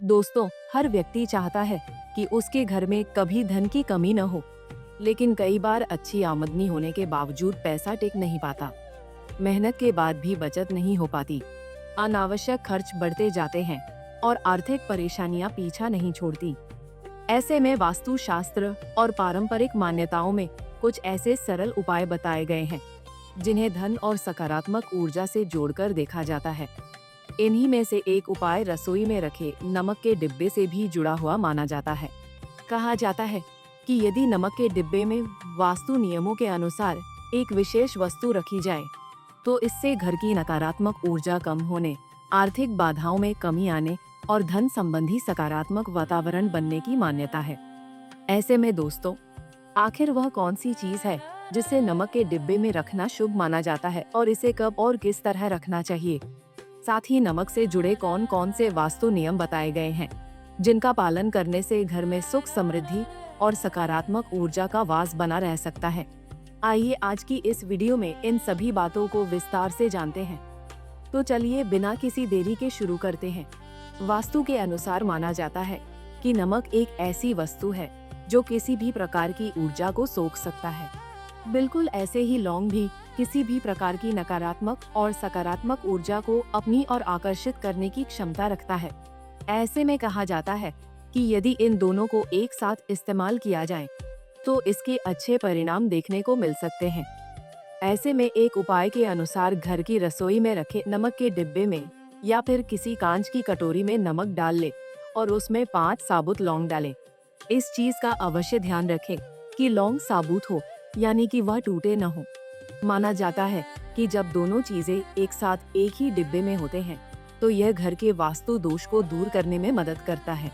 दोस्तों, हर व्यक्ति चाहता है कि उसके घर में कभी धन की कमी न हो, लेकिन कई बार अच्छी आमदनी होने के बावजूद पैसा टिक नहीं पाता। मेहनत के बाद भी बचत नहीं हो पाती, अनावश्यक खर्च बढ़ते जाते हैं और आर्थिक परेशानियां पीछा नहीं छोड़ती। ऐसे में वास्तुशास्त्र और पारंपरिक मान्यताओं में कुछ ऐसे सरल उपाय बताए गए हैं, जिन्हें धन और सकारात्मक ऊर्जा से जोड़कर देखा जाता है। इन्हीं में से एक उपाय रसोई में रखे नमक के डिब्बे से भी जुड़ा हुआ माना जाता है। कहा जाता है कि यदि नमक के डिब्बे में वास्तु नियमों के अनुसार एक विशेष वस्तु रखी जाए, तो इससे घर की नकारात्मक ऊर्जा कम होने, आर्थिक बाधाओं में कमी आने और धन संबंधी सकारात्मक वातावरण बनने की मान्यता है। ऐसे में दोस्तों, आखिर वह कौन सी चीज है जिसे नमक के डिब्बे में रखना शुभ माना जाता है और इसे कब और किस तरह रखना चाहिए? साथ ही नमक से जुड़े कौन कौन से वास्तु नियम बताए गए हैं, जिनका पालन करने से घर में सुख, समृद्धि और सकारात्मक ऊर्जा का वास बना रह सकता है। आइए आज की इस वीडियो में इन सभी बातों को विस्तार से जानते हैं। तो चलिए बिना किसी देरी के शुरू करते हैं। वास्तु के अनुसार माना जाता है कि नमक एक ऐसी वस्तु है जो किसी भी प्रकार की ऊर्जा को सोख सकता है। बिल्कुल ऐसे ही लौंग भी किसी भी प्रकार की नकारात्मक और सकारात्मक ऊर्जा को अपनी ओर आकर्षित करने की क्षमता रखता है। ऐसे में कहा जाता है कि यदि इन दोनों को एक साथ इस्तेमाल किया जाए, तो इसके अच्छे परिणाम देखने को मिल सकते हैं। ऐसे में एक उपाय के अनुसार घर की रसोई में रखे नमक के डिब्बे में या फिर किसी कांच की कटोरी में नमक डाल ले और उसमें 5 साबुत लौंग डालें। इस चीज का अवश्य ध्यान रखें कि लौंग साबुत हो, यानी कि वह टूटे न हो। माना जाता है कि जब दोनों चीजें एक साथ एक ही डिब्बे में होते हैं, तो यह घर के वास्तु दोष को दूर करने में मदद करता है।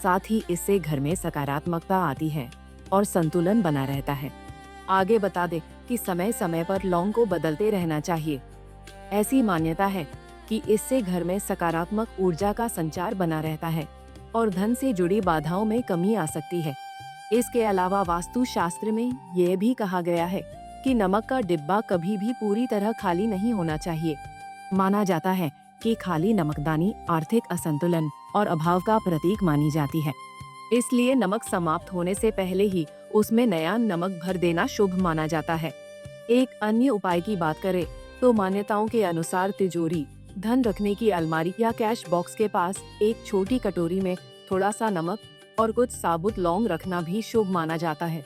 साथ ही इससे घर में सकारात्मकता आती है और संतुलन बना रहता है। आगे बता दें कि समय समय पर लौंग को बदलते रहना चाहिए। ऐसी मान्यता है कि इससे घर में सकारात्मक ऊर्जा का संचार बना रहता है और धन से जुड़ी बाधाओं में कमी आ सकती है। इसके अलावा वास्तु शास्त्र में यह भी कहा गया है कि नमक का डिब्बा कभी भी पूरी तरह खाली नहीं होना चाहिए। माना जाता है कि खाली नमकदानी आर्थिक असंतुलन और अभाव का प्रतीक मानी जाती है। इसलिए नमक समाप्त होने से पहले ही उसमें नया नमक भर देना शुभ माना जाता है। एक अन्य उपाय की बात करें तो मान्यताओं के अनुसार तिजोरी, धन रखने की अलमारी या कैश बॉक्स के पास एक छोटी कटोरी में थोड़ा सा नमक और कुछ साबुत लौंग रखना भी शुभ माना जाता है।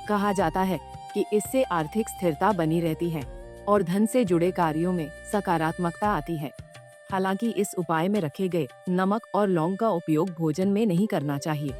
कहा जाता है कि इससे आर्थिक स्थिरता बनी रहती है और धन से जुड़े कार्यों में सकारात्मकता आती है। हालांकि इस उपाय में रखे गए नमक और लौंग का उपयोग भोजन में नहीं करना चाहिए।